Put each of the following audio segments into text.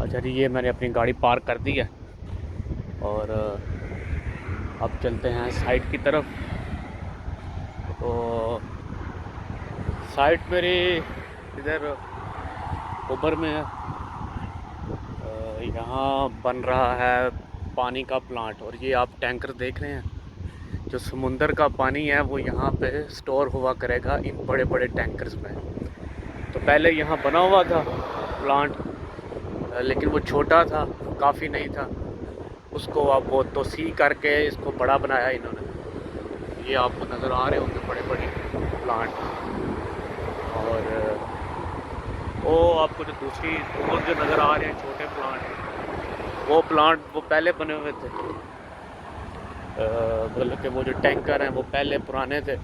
अच्छा जी, ये मैंने अपनी गाड़ी पार्क कर दी है और अब चलते हैं साइट की तरफ। तो साइट मेरी इधर ऊपर में है। यहाँ बन रहा है पानी का प्लांट और ये आप टैंकर देख रहे हैं। जो समुंदर का पानी है वो यहाँ पे स्टोर हुआ करेगा इन बड़े बड़े टैंकर्स में। तो पहले यहाँ बना हुआ था प्लांट, लेकिन वो छोटा था, काफ़ी नहीं था। उसको अब वो तोसी करके इसको बड़ा बनाया इन्होंने। ये आपको नज़र आ रहे होंगे बड़े बड़े प्लांट। और वो आपको जो दूसरी दूर जो नज़र आ रहे हैं छोटे प्लांट, वो प्लांट वो पहले बने हुए थे। मतलब कि वो जो टैंकर हैं वो पहले पुराने थे,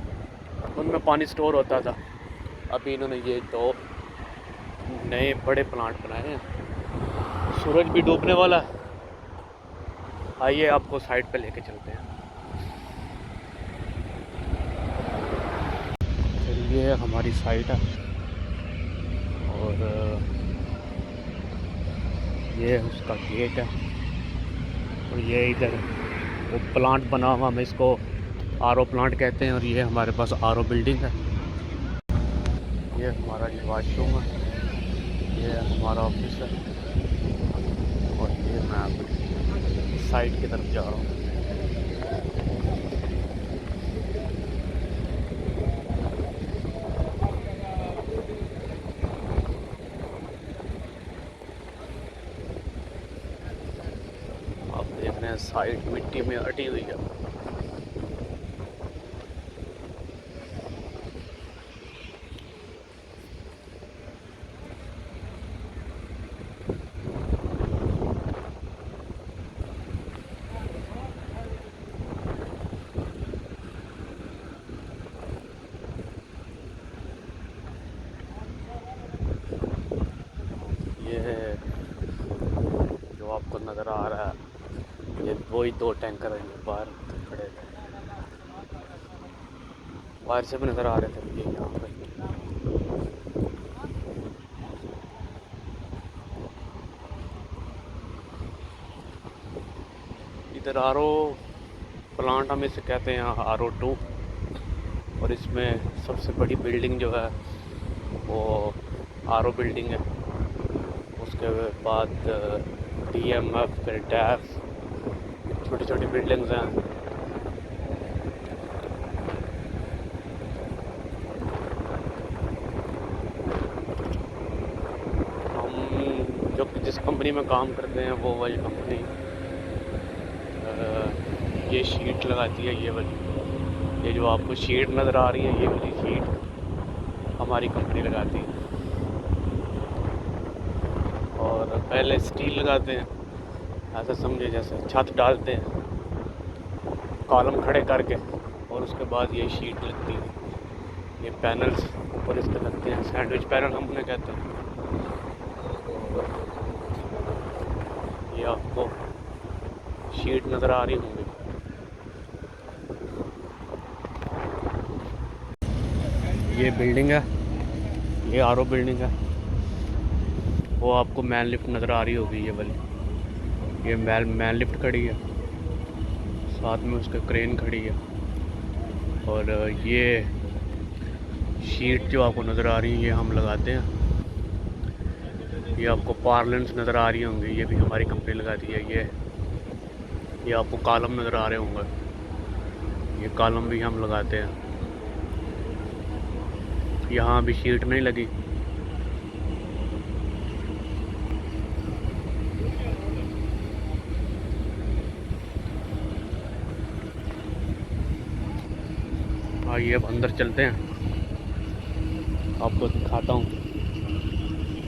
उनमें पानी स्टोर होता था। अभी इन्होंने ये दो नए बड़े प्लांट बनाए हैं। सूरज भी डूबने वाला है। आइए आपको साइड पे लेके चलते हैं। चलिए, हमारी साइट है और ये उसका गेट है और ये इधर वो प्लांट बना हुआ, हम इसको आरओ प्लांट कहते हैं। और ये हमारे पास आरओ बिल्डिंग है। ये हमारा ये वाशरूम है, ये हमारा ऑफिस है और ये मैं अपनी साइट की तरफ जा रहा हूँ। आप देख रहे हैं साइट मिट्टी में अटी हुई है। ये जो आपको नज़र आ रहा है, ये वही दो टैंकर हैं जो बाहर खड़े थे, बाहर से भी नज़र आ रहे थे। ये यहाँ पे इधर आरओ प्लांट हम इसे कहते हैं, आरओ 2। और इसमें सबसे बड़ी बिल्डिंग जो है वो आरओ बिल्डिंग है। उसके बाद डीएमएफ, फिर डैफ, छोटी छोटी बिल्डिंग्स हैं। हम जो जिस कंपनी में काम करते हैं वो वाली कंपनी ये शीट लगाती है, ये वाली। ये जो आपको शीट नज़र आ रही है, ये वाली शीट हमारी कंपनी लगाती है। और पहले स्टील लगाते हैं, ऐसा समझे जैसे छत डालते हैं कॉलम खड़े करके, और उसके बाद ये शीट लगती है। ये पैनल्स ऊपर इसके लगते हैं, सैंडविच पैनल हम उन्हें कहते हैं। ये आपको शीट नज़र आ रही होंगी। ये बिल्डिंग है, ये आरओ बिल्डिंग है। वो आपको मैन लिफ्ट नज़र आ रही होगी, ये वाली। ये मैन लिफ्ट खड़ी है, साथ में उसके क्रेन खड़ी है। और ये शीट जो आपको नज़र आ रही है, ये हम लगाते हैं। ये आपको पार्लेंस नज़र आ रही होंगी, ये भी हमारी कंपनी लगाती है। ये आपको कॉलम नज़र आ रहे होंगे, ये कॉलम भी हम लगाते हैं। यहाँ भी शीट नहीं लगी। आइए अब अंदर चलते हैं, आपको दिखाता हूँ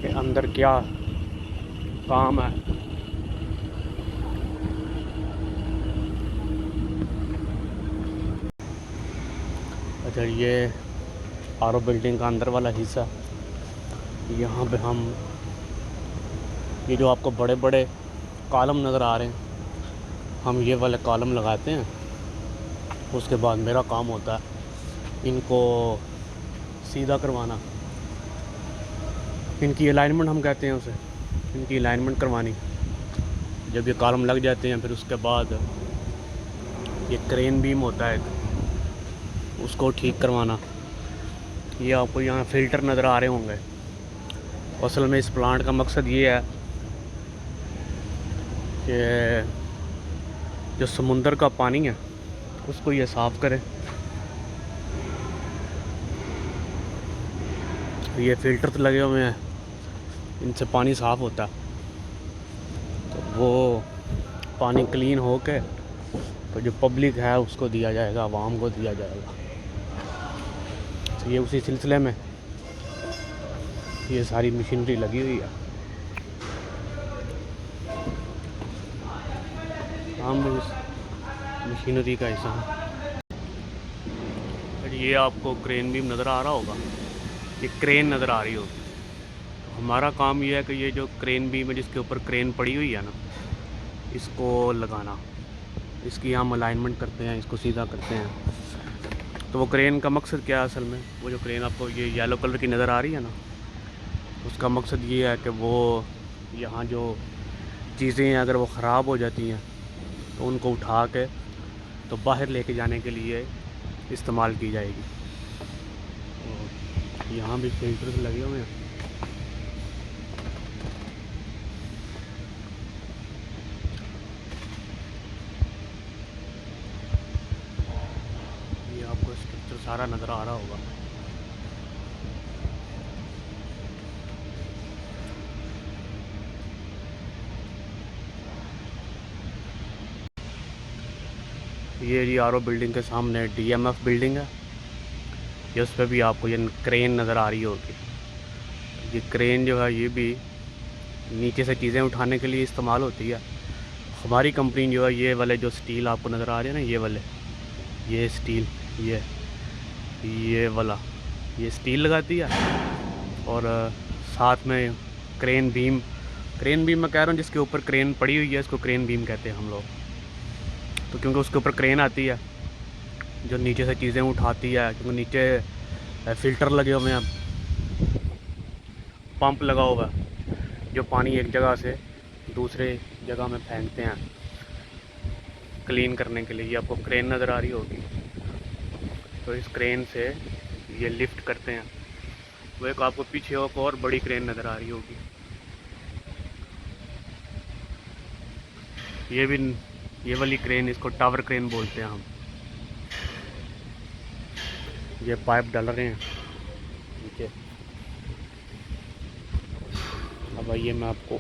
कि अंदर क्या काम है। अच्छा, ये आरओ बिल्डिंग का अंदर वाला हिस्सा। यहाँ पे हम ये जो आपको बड़े बड़े कॉलम नज़र आ रहे हैं, हम ये वाले कॉलम लगाते हैं। उसके बाद मेरा काम होता है इनको सीधा करवाना, इनकी अलाइनमेंट हम कहते हैं उसे। इनकी अलाइनमेंट करवानी। जब ये कॉलम लग जाते हैं फिर उसके बाद ये क्रेन बीम होता है उसको ठीक करवाना। ये आपको यहाँ फ़िल्टर नज़र आ रहे होंगे। असल में इस प्लांट का मकसद ये है कि जो समुंदर का पानी है उसको ये साफ़ करे। ये फ़िल्टर तो लगे हुए हैं, इनसे पानी साफ़ होता है। तो वो पानी क्लीन हो के तो जो पब्लिक है उसको दिया जाएगा, आवाम को दिया जाएगा। तो ये उसी सिलसिले में ये सारी मशीनरी लगी हुई है। हम इस मशीनरी का हिस्सा है। ये आपको क्रेन भी नज़र आ रहा होगा, ये क्रेन नज़र आ रही होगी। तो हमारा काम ये है कि ये जो क्रेन बीम है जिसके ऊपर क्रेन पड़ी हुई है ना, इसको लगाना, इसकी हम अलाइनमेंट करते हैं, इसको सीधा करते हैं। तो वो क्रेन का मकसद क्या है असल में, वो जो क्रेन आपको ये येलो कलर की नज़र आ रही है ना, उसका मकसद ये है कि वो यहाँ जो चीज़ें हैं अगर वो ख़राब हो जाती हैं तो उनको उठा के तो बाहर लेके जाने के लिए इस्तेमाल की जाएगी। तो यहाँ भी फिल्टर लगे हुए हैं। ये आपको स्ट्रक्चर सारा नज़र आ रहा होगा। ये जी आरओ बिल्डिंग के सामने डीएमएफ बिल्डिंग है। ये उस पर भी आपको ये क्रेन नज़र आ रही होगी। ये क्रेन जो है ये भी नीचे से चीज़ें उठाने के लिए इस्तेमाल होती है। हमारी कंपनी जो है ये वाले जो स्टील आपको नज़र आ रहे हैं ना, ये वाले, ये स्टील, ये वाला, ये स्टील लगाती है। और साथ में क्रेन बीम मैं कह रहा हूँ जिसके ऊपर क्रेन पड़ी हुई है, इसको क्रेन बीम कहते हैं हम लोग। तो क्योंकि उसके ऊपर क्रेन आती है जो नीचे से चीज़ें उठाती है, क्योंकि नीचे फ़िल्टर लगे हुए हैं, पंप लगा हुआ है जो पानी एक जगह से दूसरे जगह में फेंकते हैं क्लीन करने के लिए। ये आपको क्रेन नज़र आ रही होगी। तो इस क्रेन से ये लिफ्ट करते हैं। वो एक आपको पीछे एक और बड़ी क्रेन नज़र आ रही होगी। ये वाली क्रेन, इसको टावर क्रेन बोलते हैं हम। ये पाइप डाल रहे हैं नीचे। अब आइए मैं आपको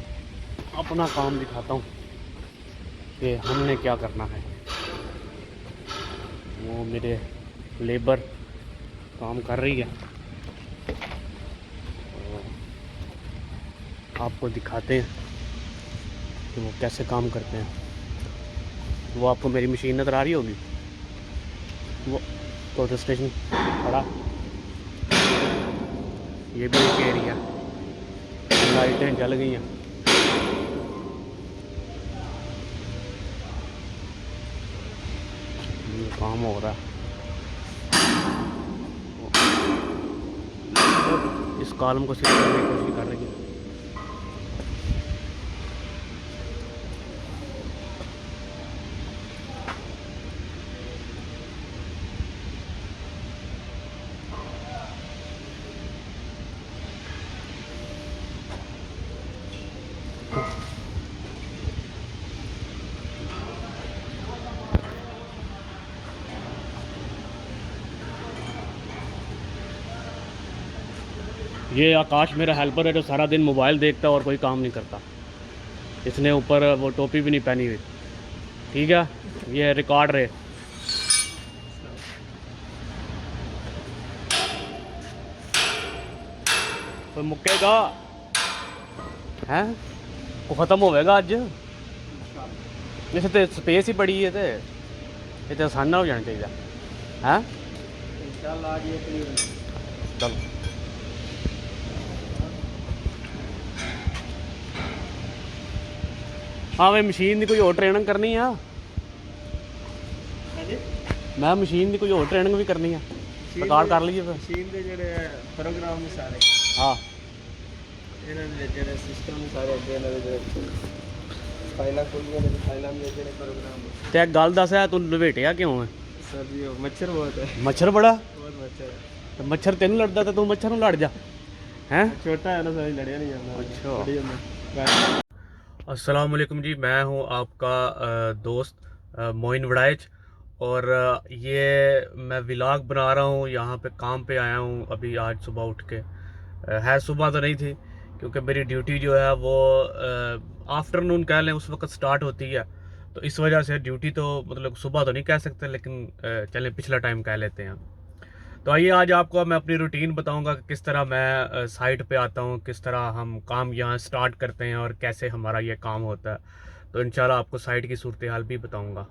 अपना काम दिखाता हूँ कि हमने क्या करना है। वो मेरे लेबर काम कर रही है, तो आपको दिखाते हैं कि वो कैसे काम करते हैं। वो आपको मेरी मशीन नज़र आ रही होगी, वो टोटल स्टेशन खड़ा, ये भी एक एरिया, लाइटें जल गई हैं। ये काम हो रहा है। इस कॉलम को सीधा करने की कोशिश कर रही है। ये आकाश मेरा हेल्पर है जो सारा दिन मोबाइल देखता है और कोई काम नहीं करता। इसने ऊपर वो टोपी भी नहीं पहनी हुई। ठीक है, ये रिकॉर्ड रहे। तो मुक्केगा हैं वो ख़त्म होएगा अज। इस तो स्पेस ही बड़ी है तो ये आसान ना हो जाना चाहिए हैं। चलो हाँ मैं मशीन की कोई और ट्रेनिंग करनी है। मैं मशीन की कोई और ट्रेनिंग भी करनी है। रिकॉर्ड कर लीजिए फिर मशीन के जेडे प्रोग्राम सारे। हाँ ਇਹਨਾਂ ਦੇ ਜਿਹੜੇ ਸਿਸਟਮ ਸਾਰੇ ਅੱਗੇ ਇਹਨਾਂ ਦੇ ਜਿਹੜੇ ਫਾਈਲਾਂ ਖੋਲੀਆਂ ਨੇ ਫਾਈਲਾਂ ਦੇ ਜਿਹੜੇ ਪ੍ਰੋਗਰਾਮ ਤੇ ਇੱਕ ਗੱਲ ਦੱਸ ਤੂੰ ਲਵੇਟਿਆ ਕਿਉਂ ਹੈ? ਸਰ ਜੀ ਉਹ ਮੱਛਰ ਬਹੁਤ ਹੈ ਮੱਛਰ ਬੜਾ ਬਹੁਤ ਮੱਛਰ ਹੈ ਤੇ ਮੱਛਰ ਤੈਨੂੰ ਲੜਦਾ ਤੇ ਤੂੰ ਮੱਛਰ ਨੂੰ ਲੜ ਜਾ हैं। ਛੋਟਾ ਹੈ ਨਾ ਸਾਰੀ ਲੜਿਆ ਨਹੀਂ ਜਾਂਦਾ अच्छा। ਲੜੀ ਜਾਂਦਾ अस्सलाम वालेकुम जी, मैं हूं आपका दोस्त मोइन वड़ाइच और ये मैं व्लॉग बना रहा हूं। यहाँ पे काम पे आया हूं अभी आज सुबह उठ के। है सुबह तो नहीं थी क्योंकि मेरी ड्यूटी जो है वो आफ्टरनून कह लें उस वक्त स्टार्ट होती है, तो इस वजह से ड्यूटी तो मतलब सुबह तो नहीं कह सकते, लेकिन चलें पिछला टाइम कह लेते हैं। तो आइए आज आपको मैं अपनी रूटीन बताऊंगा कि किस तरह मैं साइट पे आता हूँ, किस तरह हम काम यहाँ स्टार्ट करते हैं और कैसे हमारा ये काम होता है। तो इंशाल्लाह आपको साइट की सूरत हाल भी बताऊंगा।